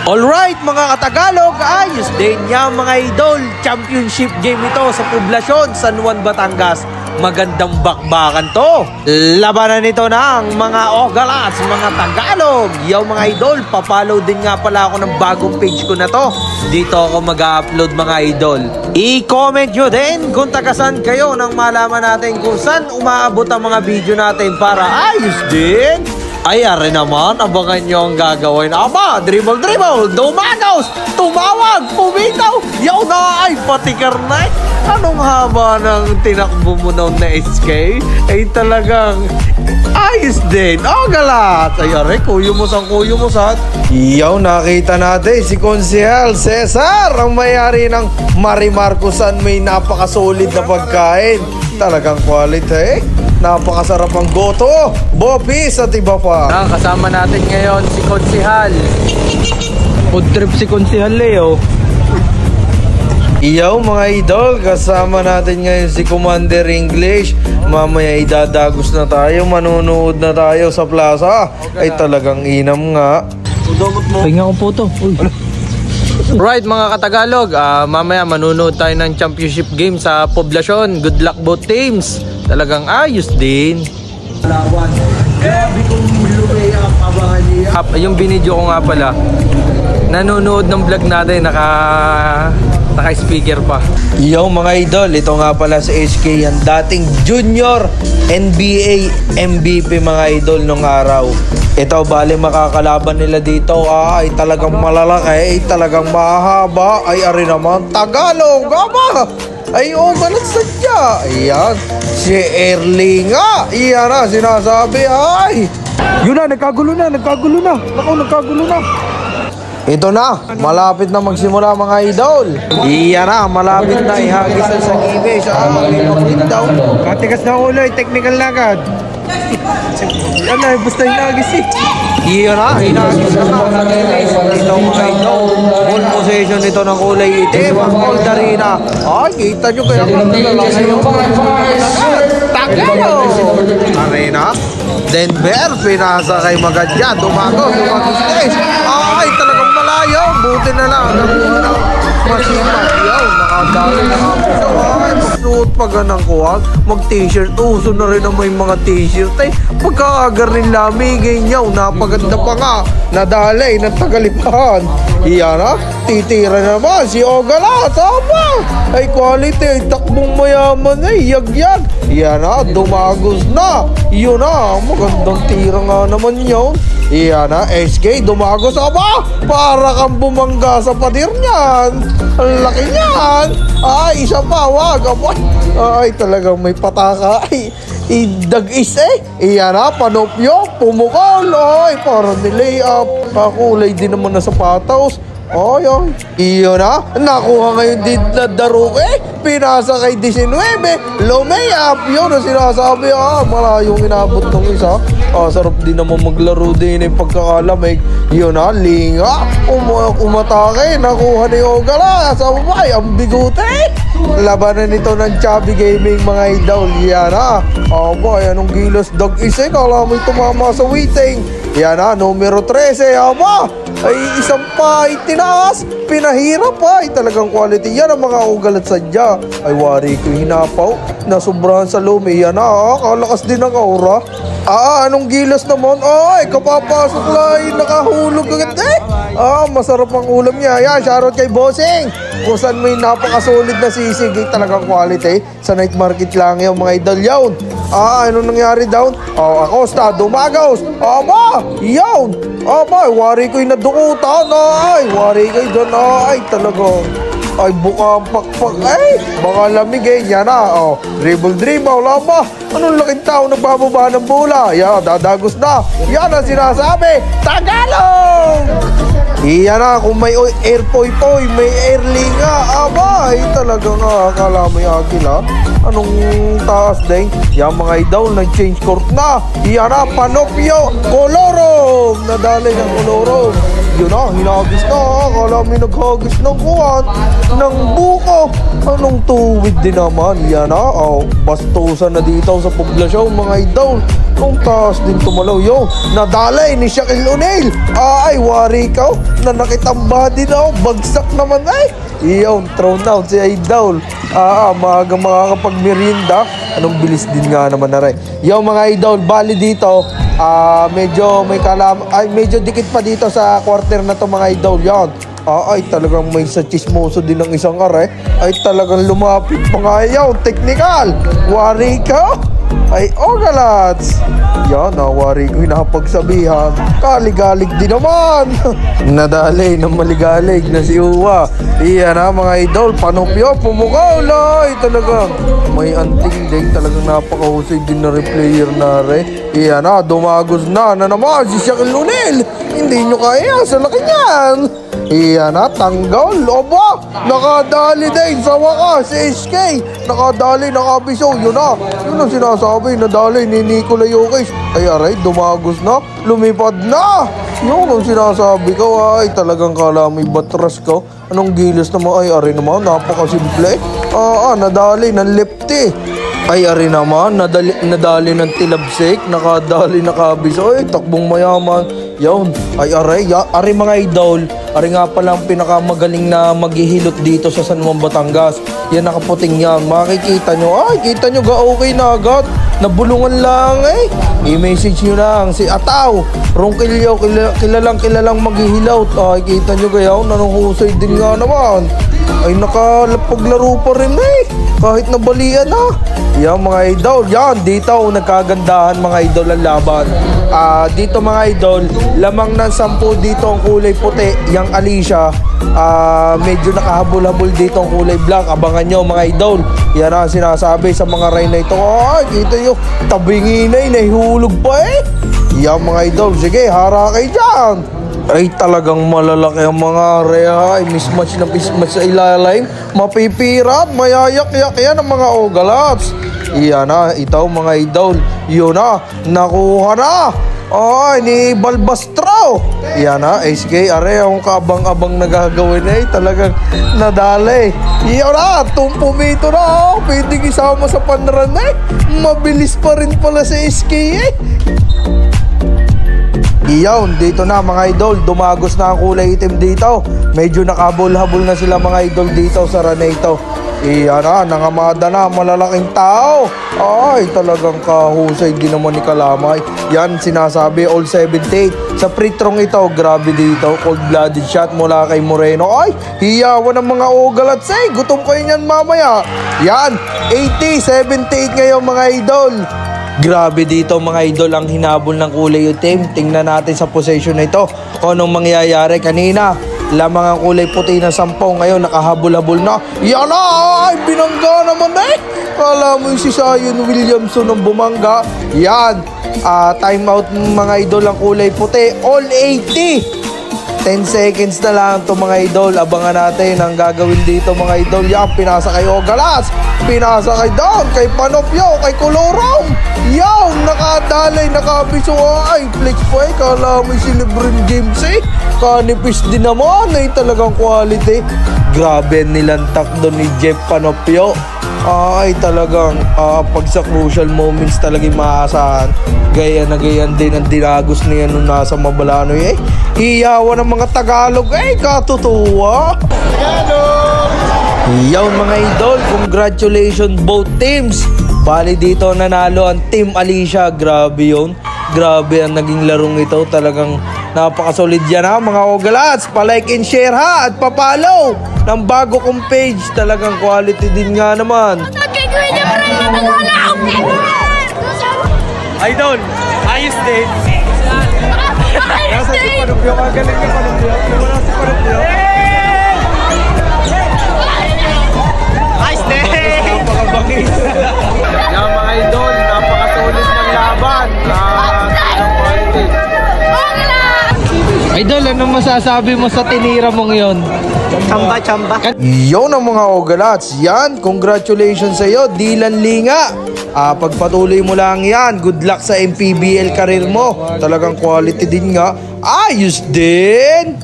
Alright mga katagalog, ayos din yan mga idol. Championship game ito sa Poblacion, San Juan, Batangas. Magandang bakbakan to. Labanan nito ng mga Ogalas, mga Tagalog. Yo mga idol, papfollow din nga pala ako ng bagong page ko na to. Dito ako mag-upload mga idol. I-comment nyo din kung tagasan kayo nang malaman natin kung saan umaabot ang mga video natin para ayos din. Ay, ari naman, abangan nyo ang gagawin. Aba, dribble, dumagaws, tumawag, pumitaw, yaw na, ay, patikar na. Anong haba ng tinakbo mo na SK? Ay, talagang ayos din. Oh, galat. Ay, ari, kuyo mo san. Yaw, nakita natin si Konsehal Cesar, ang may-ari ng Marimar, kung saan may napakasolid na pagkain. Talagang quality, napakasarap ang goto, bopis at iba pa. Kasama natin ngayon si Konsehal. Food trip si Konsehal Leo. Iyaw mga idol, kasama natin ngayon si Commander English. Mamaya idadagos na tayo, manunood na tayo sa plaza. Ay talagang inam nga. Pahinga ko po to. Right mga katagalog, mamaya manunood tayo ng championship game sa Poblacion. Good luck both teams. Talagang ayos din. Yung binidyo ko nga pala, nanonood ng vlog natin, naka-speaker pa. Yo mga idol, ito nga pala si SK, yan dating junior NBA MVP mga idol nung araw. Ito bali makakalaban nila dito, ay talagang malalaki, ay talagang mahaba, ay ari naman Tagalog, ama! Ay Ogalat sadya. Ayan, si Erling nga, iyan na sinasabi, ay! Yun na, nagkagulo na. Naku, nagkagulo na. Ito na, malapit na magsimula mga idol. Iyan na, malapit na ihagisan sa gibe. Down. Katigas na ulo, technical na agad. Yan na, basta hinagis eh. Iyan na, hinagis na sa gibe. Ito mga idol, full possession ito ng kulay itim. Ang Moldarina. Ay, kita nyo kaya kung nalalaki yung Tagalo. Arena. Denver, pinasa kay Magadya. Dumago, stage. Ay, talagang malayo. Buti na lang. Nakuha na. Masipat. Yaw, nakadali na ako. So, ay, magsuot pa ganang kuwag. Mag-t-shirt. Uso na rin na may mga t-shirt. Ay, pagkaagar rin lamigay niyaw. Napaganda pa nga. Nadalay ng Tagalipahan. Iyan na. Titira naman si Ogala. Tama. Ay, quality. Ay, takbong mayaman. Ay, yag-yag. Iyan na. Dumagos na. Iyon na. Magandang tira nga naman yun. Iyan na. SK. Dumagos. Aba. Para kang bumangga sa padir niyan. Ang laki niyan. Ay, isa pa. Wag. Ay, talagang may pataka. Ay, idagis eh. Iyan na. Panopyo. Pumukol. Ay, parang nilay up. Kulay din naman na sapatos. Ay. Iyo na. Nakuha ngayon din na Daruke. Pinasa kay 19. Lumay up. Yun ang sinasabi. Malayong inabot ng isa. Sarap din naman maglaro din yung pagkakalamig. Yun na. Linga. Umatake. Nakuha ni Ogala. Sa babay. Ang bigote. Labanan nito ng Chubby Gaming mga idol. Yan na. Aba. Anong gilos dog isa. Kala mo'y tumama sa waiting. Yan na. Numero 13. Aba. Ay isang pa itinaas, pinahirap pa. Ay talagang quality. Yan ang mga Ogalat sadya. Ay wari ko hinapaw, nasubrahan sa lumi. Yan na, kalakas din ang aura. Anong gilas naman? Ay, kapapasok lang, nakahulog agad eh. Masarap ang ulam niya. Yan, shoutout kay Bossing. Kung saan may napakasolid na sisig, talagang quality. Sa night market lang yung mga idol yun. Ano nangyari down? Acosta, Dumagaos. Aba, yun. Aba, wari ko'y nadukutan. Ay, wari ko'y doon. Ay, talagang. Ay, bukang pakpak. Ay, baka lamig eh. Yan na. Dribble. Laba. Anong laking tao nagbababa ng bola? Yan, dadagos na. Yan ang sinasabi. Tagalog! Iyan na, kung may air poy-poy, may airling nga. Aba, ay talaga nga. Akala mo yung agila. Anong taas din? Yan mga idol, nag-change court na. Iyan na, Panopyo, Colorong. Nadali ng Colorong. Yun na, hinagis na. Akala may naghagis ng kuwan, ng buko. Anong tuwid din naman. Yan na, bastusan na dito sa poblasyon mga idol. Kung taas din tumalaw. Yo, nadalay ni Shaquille O'Neal. Ay, wari ka. Nanakitamba din ako. Bagsak naman ay. Iyon, thrown out si idol. Maaga makakapagmerienda. Anong bilis din nga naman na rin. Yo mga idol, bali dito. Medyo may medyo dikit pa dito sa quarter na to mga idol. Yan. Ay talagang may sa chismoso din ng isang are. Ay talagang lumapit mga yaw. Technical. Wari ka. Ay Ogalats. Yan, wari ko hinapagsabihan. Kaligalig din naman. Nadali ng maligalig na si Uwa. Iyan na mga idol. Panopyo, pumukaw ay talagang may anting din. Talagang napakahusay din na replayer na rin. Iyan na, dumagos na naman si Shaquille O'Neal. Hindi nyo kaya sa laki niyan. Iyan na, tanggal. Oba, nakadali din sa wakas si SK. Nakadali, nakabiso. Yun na, yun ang sinasabi. Nadali ni Nikola Jokic. Ay aray, dumagos na. Lumipad na. Yun ang sinasabi ko. Ay talagang kala may batras ko. Anong gilas naman? Ay aray naman, napakasimple. Nadali ng lefty. Ay ari naman, nadali ng tilabsik. Nakadali, nakabiso. Ay takbong mayaman. Yun, ay ari mga idol. Ari nga pala ang pinakamagaling na maghihilot dito sa San Juan, Batangas. Yan nakaputing yan. Makikita nyo. Ay, kita nyo ga okay na agad. Nabulungan lang eh. I-message nyo lang si Ataw. Rongkilyo, kilalang maghihilaw. Ay, kita nyo gayaw. Nanuhusay din nga naman. Ay, nakapaglaro pa rin eh. Kahit nabalian na. Yan mga idol. Yan, dito nagkagandahan mga idol ang laban. Dito mga idol, lamang ng 10 dito ang kulay puti. Yang Alicia, medyo nakahabol-habol dito ang kulay black. Abangan nyo mga idol. Yan ang sinasabi sa mga ray na ito. Ay, kita nyo, tabingin na nahihulog pa eh. Yan mga idol, sige, harakay dyan. Ay talagang malalaki ang mga area. Ay mismatch na mismatch sa ilalim. Mapipirat, mayayak-yak yan ang mga Ogalats. Iyan na, ito mga idol. Yun na, nakuha na. Ay, ni Balbastro. Iyan na, SK, are, ang kabang-abang nagagawin eh. Talagang nadali. Iyan na, tumpumito na. Pwedeng isama sa panran eh. Mabilis pa rin pala sa SK eh. Iyon, dito na mga idol, dumagos na ang kulay itim dito. Medyo nakabol-habol na sila mga idol dito sa Ranito. Iyan na, nangamada na, malalaking tao. Ay, talagang kahusay din naman ni Kalamay. Yan, sinasabi, all 78. Sa free throw ito, grabe dito. Cold-blooded shot mula kay Moreno. Ay, hiyawan ng mga Ogalats eh. Gutom kayo niyan mamaya. Yan, 80-78 ngayon mga idol. Grabe dito mga idol ang hinabol ng kulay itim. Tingnan natin sa possession na ito kung anong mangyayari. Kanina lamang ang kulay puti na 10, ngayon nakahabol-habol na. Yan na! Ay, binangga naman eh! Kala mo yung si Zion Williamson ang bumangga. Yan, time out mga idol ang kulay puti. All 80. 10 seconds na lang ito mga idol. Abangan natin ang gagawin dito mga idol. Yan, pinasa kay Ogalas. Pinasa kay Don, kay Panopyo, kay Colorom. Yaw, nakadalay, nakabiso. Ay, flex po eh. Kala mo si LeBron James eh. Kanipis din naman eh. Talagang quality. Grabe nilantak doon ni Jeff Panopyo. Ay, talagang pag sa crucial moments talagang maasahan. Gaya na gayan din ang dinagos niya nung nasa Mabalanoy eh. Iyawan ng mga Tagalog eh. Katutuwa. Tagalog! Yaw mga idol, congratulations both teams. Bali dito nanalo ang Team Alicia. Grabe yun. Grabe ang naging larong ito. Talagang napakasolid yan ha mga Ogalats. Pa-like and share ha at pa-follow ng bago kong page. Talagang quality din nga naman. Idol, ayos din. Nasa si Panopyo, kagaling ni Panopyo. Wala si Panopyo. Ayos din! Napakabangis. Yan mga idol, napakasolid ng laban. Idol, anong masasabi mo sa tinira mong yon? Chamba. Yun ang mga Ogalats. Yan, congratulations sa iyo, Dylan Linga. Pagpatuloy mo lang yan. Good luck sa MPBL career mo. Talagang quality din nga. Ayos din.